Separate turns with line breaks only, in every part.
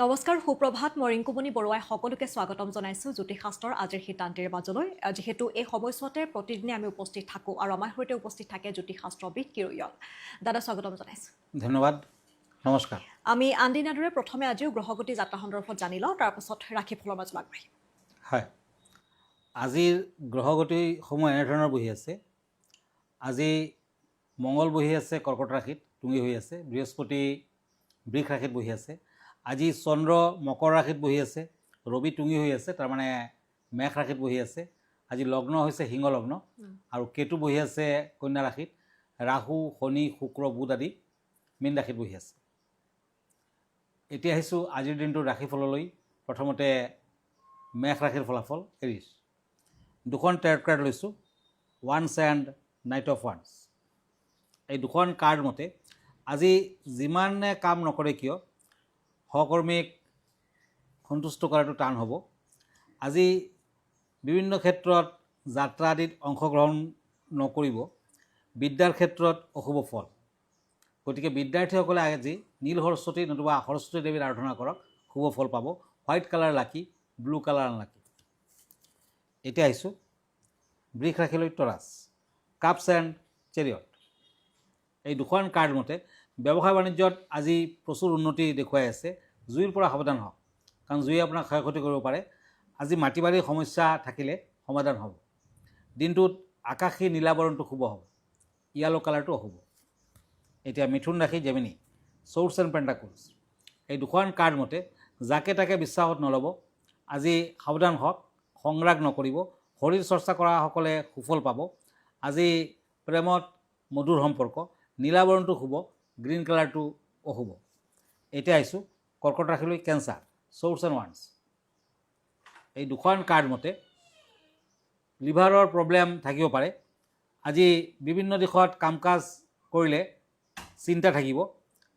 নমস্কাৰ সুপ্ৰভাত মই ৰিংকুমণি বৰুৱাই সকলোকে স্বাগতম জনাইছোঁ জ্যোতিষশাস্ত্ৰৰ আজিৰ সিদ্ধান্তৰ মাজলৈ যেহেতু এই সময়ছোৱাতে প্ৰতিদিনে আমি উপস্থিত থাকোঁ আৰু আমাৰ সৈতে উপস্থিত থাকে জ্যোতিষশাস্ত্ৰবিদ কিৰয়ল দাদা স্বাগতম জনাইছোঁ
ধন্যবাদ নমস্কাৰ
আমি আন দিনাৰ দৰে প্ৰথমে আজিও গ্ৰহগতি যাত্ৰা সন্দৰ্ভত জানি লওঁ তাৰপাছত ৰাশিফলৰ মাজলৈ আগবাঢ়িম
হয় আজিৰ গ্ৰহগতিসমূহ এনেধৰণৰ বহি আছে আজি মঙ্গল বহি আছে কৰ্কট ৰাশিত টুঙি হৈ আছে বৃহস্পতি বৃষ ৰাশিত বহি আছে আজি চন্দ্ৰ মকৰ ৰাশিত বহি আছে ৰবি টুঙি হৈ আছে তাৰমানে মেষ ৰাশিত বহি আছে আজি লগ্ন হৈছে সিংহ লগ্ন আৰু কেতু বহি আছে কন্যা ৰাশিত ৰাহু শনি শুক্ৰ বুধ আদি মীন ৰাশিত বহি আছে এতিয়া আহিছোঁ আজিৰ দিনটোৰ ৰাশিফললৈ প্ৰথমতে মেষ ৰাশিৰ ফলাফল এৰিছ দুখন টেৰট কাৰ্ড লৈছোঁ once and night of once এই দুখন কাৰ্ড মতে আজি যিমানে কাম নকৰে কিয় সহকৰ্মীক সন্তুষ্ট কৰাটো টান হ'ব আজি বিভিন্ন ক্ষেত্ৰত যাত্ৰা আদিত অংশগ্ৰহণ নকৰিব বিদ্যাৰ ক্ষেত্ৰত অশুভ ফল গতিকে বিদ্যাৰ্থীসকলে আজি নীল সৰস্বতী নতুবা সৰস্বতী দেৱীৰ আৰাধনা কৰক শুভ ফল পাব হোৱাইট কালাৰ লাকি ব্লু কালাৰ আনলাকি এতিয়া আহিছোঁ বৃষ ৰাশিলৈ তৰাছ কাপছ এণ্ড চেৰিয়ট এই দুখন কাৰ্ড মতে ব্যৱসায় বাণিজ্যত আজি প্ৰচুৰ উন্নতি দেখুৱাই আছে জুইৰ পৰা সাৱধান হওক কাৰণ জুয়ে আপোনাক ক্ষয় ক্ষতি কৰিব পাৰে আজি মাটি বাৰীৰ সমস্যা থাকিলে সমাধান হ'ব দিনটোত আকাশী নীলাবৰণটো শুভ হ'ব য়েলো কালাৰটো অশুভ এতিয়া মিথুন ৰাশি জেমিনি চ'ৰ্চ এণ্ড পেণ্টাকুলছ এই দুখন কাৰ্ড মতে যাকে তাকে বিশ্বাসত নল'ব আজি সাৱধান হওক সংৰাগ নকৰিব শৰীৰ চৰ্চা কৰাসকলে সুফল পাব আজি প্ৰেমত মধুৰ সম্পৰ্ক নীলাবৰণটো শুভ গ্ৰীণ কালাৰটো অশুভ এতিয়া আহিছোঁ কৰ্কট ৰাশিলৈ কেঞ্চাৰ চ'ৰ্চ এণ্ড ওৱান্স এই দুখন কাৰ্ড মতে লিভাৰৰ প্ৰব্লেম থাকিব পাৰে আজি বিভিন্ন দিশত কাম কাজ কৰিলে চিন্তা থাকিব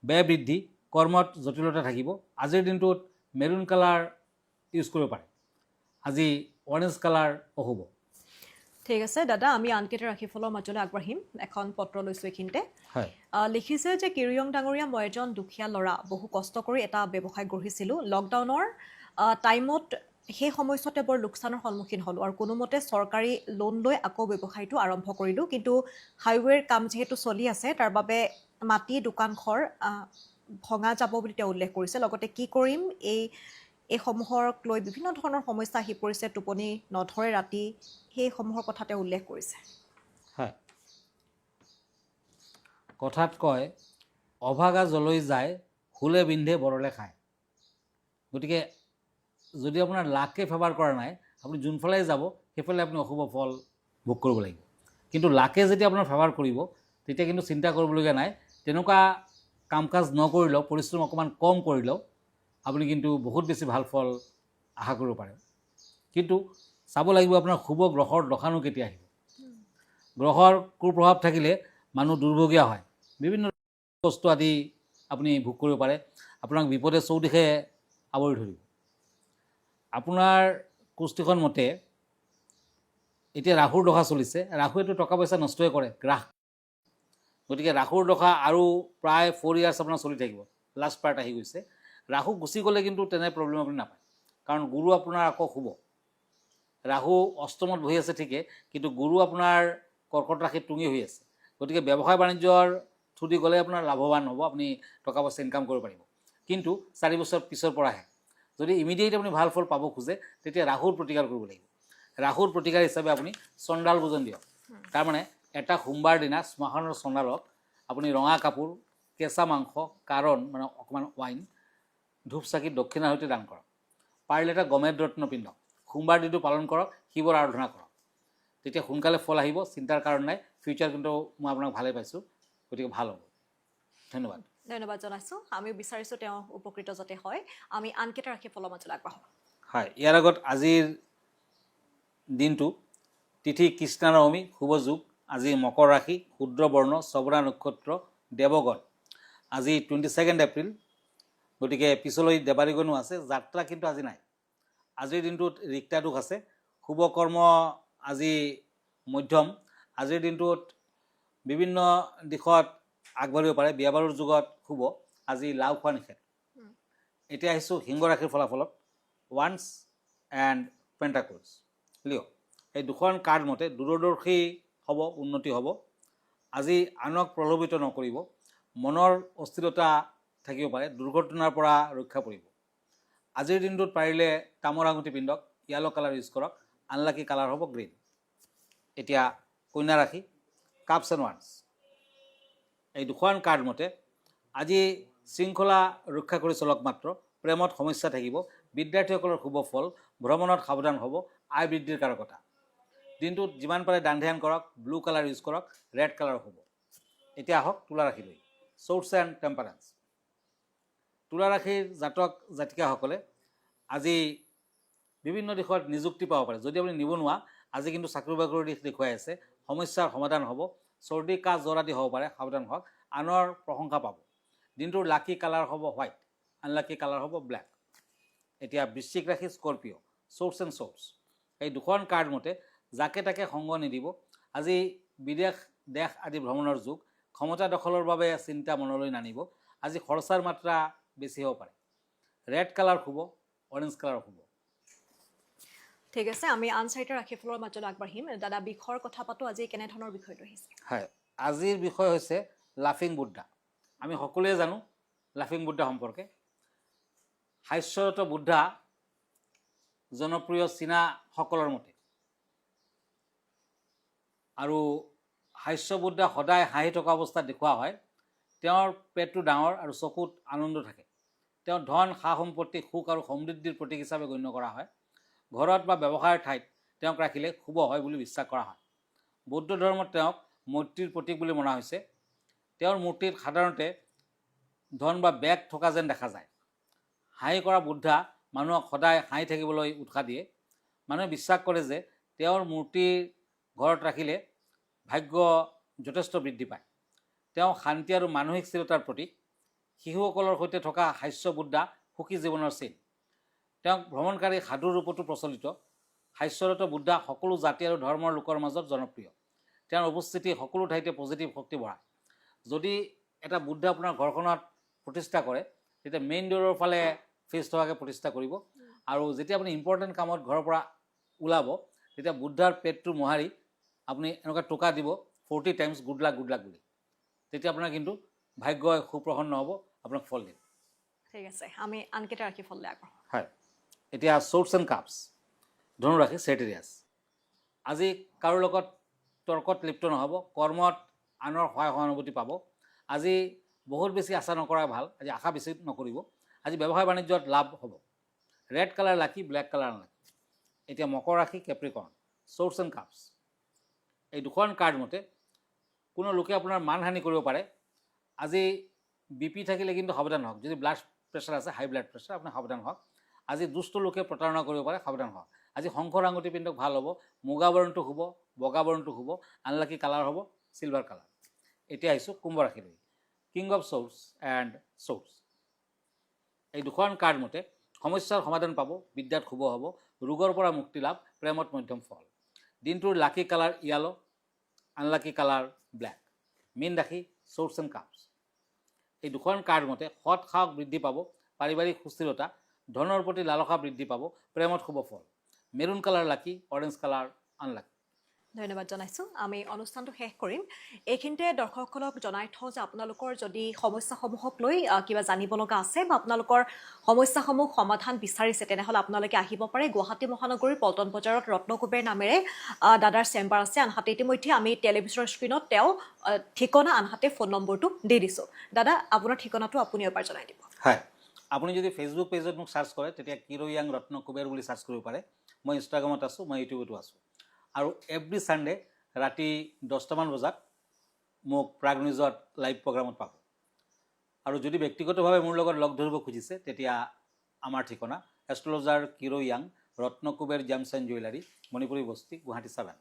ব্যয় বৃদ্ধি কৰ্মত জটিলতা থাকিব আজিৰ দিনটোত মেৰুণ কালাৰ ইউজ কৰিব পাৰে আজি অৰেঞ্জ কালাৰ অশুভ
ঠিক আছে দাদা আমি আনকেইটা ৰাশিফলৰ মাজলৈ আগবাঢ়িম এখন পত্ৰ লৈছোঁ এইখিনিতে
হয়
লিখিছে যে কিৰয়ং ডাঙৰীয়া মই এজন দুখীয়া ল'ৰা বহু কষ্ট কৰি এটা ব্যৱসায় গঢ়িছিলোঁ লকডাউনৰ টাইমত সেই সময়ছোৱাতে বৰ লোকচানৰ সন্মুখীন হ'লোঁ আৰু কোনোমতে চৰকাৰী লোন লৈ আকৌ ব্যৱসায়টো আৰম্ভ কৰিলোঁ কিন্তু হাইৱেৰ কাম যিহেতু চলি আছে তাৰ বাবে মাটি দোকান ঘৰ ভঙা যাব বুলি তেওঁ উল্লেখ কৰিছে লগতে কি কৰিম এইসমূহক লৈ বিভিন্ন ধৰণৰ সমস্যা আহি পৰিছে টোপনি নধৰে ৰাতি সেইসমূহৰ কথা তেওঁ উল্লেখ কৰিছে
হয় কথাত কয় অভাগা জলৈ যায় শুলে বিন্ধে বৰলে খায় গতিকে যদি আপোনাৰ লাকে ফেভাৰ কৰা নাই আপুনি যোনফালে যাব সেইফালে আপুনি অশুভ ফল ভোগ কৰিব লাগিব কিন্তু লাকে যেতিয়া আপোনাৰ ফেভাৰ কৰিব তেতিয়া কিন্তু চিন্তা কৰিবলগীয়া নাই তেনেকুৱা কাম কাজ নকৰিলেও পৰিশ্ৰম অকণমান কম কৰিলেও আপুনি কিন্তু বহুত বেছি ভাল ফল আশা কৰিব পাৰে কিন্তু চাব লাগিব আপোনাৰ শুভ গ্ৰহৰ দশানো কেতিয়া আহিব গ্ৰহৰ কুপ্ৰভাৱ থাকিলে মানুহ দুৰ্ভগীয়া হয় বিভিন্ন বস্তু আদি আপুনি ভোগ কৰিব পাৰে আপোনাক বিপদে চৌদিশে আৱৰি ধৰিব আপোনাৰ কুষ্টিখন মতে এতিয়া ৰাহুৰ দশা চলিছে ৰাহুৱেতো টকা পইচা নষ্টই কৰে গ্ৰাস গতিকে ৰাহুৰ দশা আৰু প্ৰায় 4 ইয়াৰ্ছ আপোনাৰ চলি থাকিব লাষ্ট পাৰ্ট আহি গৈছে ৰাহু গুচি গ'লে কিন্তু তেনে প্ৰব্লেম আপুনি নাপায় কাৰণ গুৰু আপোনাৰ আকৌ শুভ ৰাহু অষ্টমত বহি আছে ঠিকে কিন্তু গুৰু আপোনাৰ কৰ্কট ৰাশিত টুঙি হৈ আছে গতিকে ব্যৱসায় বাণিজ্যৰ থ্ৰুদি গ'লে আপোনাৰ লাভৱান হ'ব আপুনি টকা পইচা ইনকাম কৰিব পাৰিব কিন্তু 4 বছৰ পিছৰ পৰাহে যদি ইমিডিয়েট আপুনি ভাল ফল পাব খোজে তেতিয়া ৰাহুৰ প্ৰতিকাৰ কৰিব লাগিব ৰাহুৰ প্ৰতিকাৰ হিচাপে আপুনি চণ্ডাল ভোজন দিয়ক তাৰমানে এটা সোমবাৰ দিনা শ্মশানৰ চণ্ডালক আপুনি ৰঙা কাপোৰ কেঁচা মাংস কাৰণ মানে অকণমান ৱাইন ধূপ চাকি দক্ষিণাৰ সৈতে দান কৰক পাৰিলে এটা গমেদ ৰত্ন পিন্ধক সোমবাৰ দিনটো পালন কৰক শিৱৰ আৰাধনা কৰক তেতিয়া সোনকালে ফল আহিব চিন্তাৰ কাৰণ নাই ফিউচাৰ কিন্তু মই আপোনাক ভালেই পাইছোঁ গতিকে ভাল হ'ব ধন্যবাদ
ধন্যবাদ জনাইছোঁ আমিও বিচাৰিছোঁ তেওঁ উপকৃত যাতে হয় আমি আনকেইটা ৰাশিফলৰ মাজলৈ আগবাঢ়োঁ
হয় ইয়াৰ আগত আজিৰ দিনটো তিথি কৃষ্ণা নৱমী শুভ যোগ আজি মকৰ ৰাশি ক্ষুদ্ৰ বৰ্ণ শ্ৰৱণা নক্ষত্ৰ দেৱগণ আজি 22 এপ্ৰিল গতিকে পিছলৈ দেৱাৰীগণো আছে যাত্ৰা কিন্তু আজি নাই আজিৰ দিনটোত ৰিক্তা দুখ আছে শুভ কৰ্ম আজি মধ্যম আজিৰ দিনটোত বিভিন্ন দিশত আগবাঢ়িব পাৰে বিয়া বাৰুৰ যুগত শুভ আজি লাও খোৱা নিষেধ এতিয়া আহিছোঁ সিংহ ৰাশিৰ ফলাফলত ওৱান্স এণ্ড পেণ্টাকলছ। লিঅ' এই দুখন কাৰ্ড মতে দূৰদৰ্শী হ'ব, উন্নতি হ'ব। আজি আনক প্ৰলোভিত নকৰিব, মনৰ অস্থিৰতা থাকিব পাৰে, দুৰ্ঘটনাৰ পৰা ৰক্ষা পৰিব। আজিৰ দিনটোত পাৰিলে তামৰ আঙুঠি পিন্ধক, য়েলো কালাৰ ইউজ কৰক, আনলাকি কালাৰ হ'ব গ্ৰীণ। এতিয়া কন্যা ৰাশি কাপছ এণ্ড ওৱান্স। এই দুখন কাৰ্ড মতে আজি শৃংখলা ৰক্ষা কৰি চলক মাত্ৰ, প্ৰেমত সমস্যা থাকিব, বিদ্যাৰ্থীসকলৰ শুভ ফল, ভ্ৰমণত সাৱধান হ'ব, আয় বৃদ্ধিৰ কাৰকতা। দিনটোত যিমান পাৰে দান ধ্যান কৰক, ব্লু কালাৰ ইউজ কৰক, ৰেড কালাৰ হ'ব। এতিয়া আহক তুলা ৰাশিলৈ, ছৰ্টছ এণ্ড টেম্পাৰেঞ্চ। তুলা ৰাশিৰ জাতক জাতিকাসকলে আজি বিভিন্ন দিশত নিযুক্তি পাব পাৰে। যদি আপুনি নিবনুৱা, আজি কিন্তু চাকৰি বাকৰিৰ দিশ দেখুৱাই আছে, সমস্যাৰ সমাধান হ'ব, চৰ্দি কাহ জ্বৰ আদি হ'ব পাৰে, সাৱধান হওক, আনৰ প্ৰশংসা পাব। দিনটোৰ লাকি কালাৰ হ'ব হোৱাইট, আনলাকি কালাৰ হ'ব ব্লেক। এতিয়া বৃশ্চিক ৰাশি স্কৰপিঅ', ছৰ্টছ এণ্ড ছৰ্টছ। এই দুখন কাৰ্ড মতে যাকে তাকে সংগ নিদিব, আজি বিদেশ দেশ আদি ভ্ৰমণৰ যুগ, ক্ষমতা দখলৰ বাবে চিন্তা মনলৈ নানিব, আজি খৰচাৰ মাত্ৰা বেছি হ'ব পাৰে। ৰেড কালাৰ শুব, অৰেঞ্জ কালাৰ শুব।
ঠিক আছে, আমি আন চাৰিটা ৰাশিফলৰ মাজলৈ আগবাঢ়িম। দাদা, বিষয়ৰ কথা পাতোঁ। আজি কেনেধৰণৰ বিষয়টো আহিছে?
হয়, আজিৰ বিষয় হৈছে লাফিং বুদ্ধা। আমি সকলোৱে জানো লাফিং বুদ্ধা সম্পৰ্কে। হাস্যৰত বুদ্ধা জনপ্ৰিয় চীনাসকলৰ মতে, আৰু হাস্য বুদ্ধা সদায় হাঁহি থকা অৱস্থাত দেখুওৱা হয়। তেওঁৰ পেটটো ডাঙৰ আৰু চকুত আনন্দ থাকে। তেওঁ ধন, সা সম্পত্তি, সুখ আৰু সমৃদ্ধিৰ প্ৰতীক হিচাপে গণ্য কৰা হয়। ঘৰত বা ব্যৱসায়ৰ ঠাইত তেওঁক ৰাখিলে শুভ হয় বুলি বিশ্বাস কৰা হয়। বৌদ্ধ ধৰ্মত তেওঁক মৈত্ৰীৰ প্ৰতীক বুলি মনা হৈছে। তেওঁৰ মূৰ্তিত সাধাৰণতে ধন বা বেগ থকা যেন দেখা যায়। হাঁহি কৰা বুদ্ধা মানুহক সদায় হাঁহি থাকিবলৈ উৎসাহ দিয়ে। মানুহে বিশ্বাস কৰে যে তেওঁৰ মূৰ্তিৰ ঘৰত ৰাখিলে ভাগ্য যথেষ্ট বৃদ্ধি পায়। তেওঁ শান্তি আৰু মানসিক স্থিৰতাৰ প্ৰতীক। শিশুসকলৰ সৈতে থকা হাস্য বুদ্ধা সুখী জীৱনৰ চিন। তেওঁক ভ্ৰমণকাৰী সাধুৰ ৰূপতো প্ৰচলিত। হাস্যৰত বুদ্ধা সকলো জাতি আৰু ধৰ্মৰ লোকৰ মাজত জনপ্ৰিয়। তেওঁৰ উপস্থিতি সকলো ঠাইতে পজিটিভ শক্তি বঢ়ায়। যদি এটা বুদ্ধা আপোনাৰ ঘৰখনত প্ৰতিষ্ঠা কৰে, তেতিয়া মেইন ডোৰৰ ফালে ফেচ থকাকৈ প্ৰতিষ্ঠা কৰিব। আৰু যেতিয়া আপুনি ইম্পৰ্টেণ্ট কামত ঘৰৰ পৰা ওলাব, তেতিয়া বুদ্ধাৰ পেটটো মোহাৰি আপুনি এনেকুৱা টোকা দিব 40 টাইমছ গুড লাক বুলি। তেতিয়া আপোনাৰ কিন্তু ভাগ্যই সুপ্ৰসন্ন হ'ব, আপোনাক ফল দিম।
ঠিক আছে, আমি আনকেইটা ৰাশিফললৈ আগবাঢ়োঁ।
হয়, এতিয়া ছৰ্টছ এণ্ড কাপছ। ধনু ৰাশি ছেজিটেৰিয়াছ। আজি কাৰো লগত তৰ্কত লিপ্ত নহ'ব, কৰ্মত আনৰ সহায় সহানুভূতি পাব। আজি বহুত বেছি আশা নকৰাই ভাল, আজি আশা বেছি নকৰিব। আজি ব্যৱসায় বাণিজ্যত লাভ হ'ব। ৰেড কালাৰ লাকি, ব্লেক কালাৰ আনলাকি। এতিয়া মকৰ ৰাশি কেপ্ৰিকৰ্ণ, ছৰ্টছ এণ্ড কাপছ। এই দুখন কাৰ্ড মতে কোনো লোকে আপোনাৰ মানহানি কৰিব পাৰে। আজি BP থাকিলে কিন্তু সাৱধান হওক। যদি ব্লাড প্ৰেছাৰ আছে, হাই ব্লাড প্ৰেছাৰ, আপুনি সাৱধান হওক। আজি দুষ্ট লোকে প্ৰতাৰণা কৰিব পাৰে, সাৱধান হওক। আজি শংখৰ আঙুঠি পিন্ধক, ভাল হ'ব। মুগা বৰণটো শুব, বগা বৰণটো শুব, আনলাকি কালাৰ হ'ব চিলভাৰ কালাৰ। এতিয়া আহিছোঁ কুম্ভ ৰাশিলৈ, king of swords and swords. এই দুখন কাৰ্ড মতে সমস্যাৰ সমাধান পাব, বিদ্যাত শুভ হ'ব, ৰোগৰ পৰা মুক্তি লাভ, প্ৰেমত মধ্যম ফল। দিনটোৰ lucky colour yellow, unlucky colour black. মীন ৰাশি ছৰ্টছ এণ্ড কাপছ। এই দুখন কাৰ্ড মতে সৎ সাহস বৃদ্ধি পাব, পাৰিবাৰিক সুস্থিৰতা, ধনৰ প্ৰতি লালসা বৃদ্ধি পাব, প্ৰেমত শুভ ফল। মেৰুণ কালাৰ লাকি, অৰেঞ্জ কালাৰ আনলাকি।
ধন্যবাদ জনাইছোঁ। আমি অনুষ্ঠানটো শেষ কৰিম। এইখিনিতে দৰ্শকসকলক জনাই থওঁ যে আপোনালোকৰ যদি সমস্যাসমূহক লৈ কিবা জানিব লগা আছে বা আপোনালোকৰ সমস্যাসমূহ সমাধান বিচাৰিছে, তেনেহ'লে আপোনালোকে আহিব পাৰে। গুৱাহাটী মহানগৰীৰ পল্টন বজাৰত ৰত্নকুবেৰ নামেৰে দাদাৰ চেম্বাৰ আছে। আনহাতে ইতিমধ্যে আমি টেলিভিছনৰ স্ক্ৰীণত তেওঁ ঠিকনা, আনহাতে ফোন নম্বৰটো দি দিছোঁ। দাদা, আপোনাৰ ঠিকনাটো আপুনি এবাৰ জনাই দিব।
হয়, আপুনি যদি ফেচবুক পেজত মোক চাৰ্চ কৰে, তেতিয়া কিৰোয়াং ৰত্নকুবেৰ বুলি চাৰ্চ কৰিব পাৰে। মই ইনষ্টাগ্ৰামত আছোঁ, মই ইউটিউবতো আছোঁ। আৰু এভৰি ছানডে ৰাতি 10টামান বজাত মোক প্ৰাগ নিউজত লাইভ প্ৰগ্ৰামত পাব। আৰু যদি ব্যক্তিগতভাৱে মোৰ লগত লগ ধৰিব খুজিছে, তেতিয়া আমাৰ ঠিকনা astrologer Kirowang, Ratnakuber gems and jewellery, Manipuri Basti, Guwahati 7।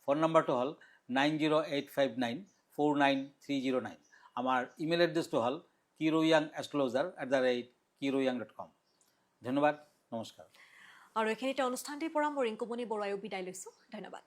Phone নম্বৰটো হ'ল 9085949309। আমাৰ ইমেইল এড্ৰেছটো হ'ল kiroyangastrologer@kiroyang.com। ধন্যবাদ, নমস্কাৰ।
আৰু এইখিনিতে অনুষ্ঠানটিৰ পৰা মই ৰিংকুমণি বৰুৱাইও বিদায় লৈছোঁ। ধন্যবাদ।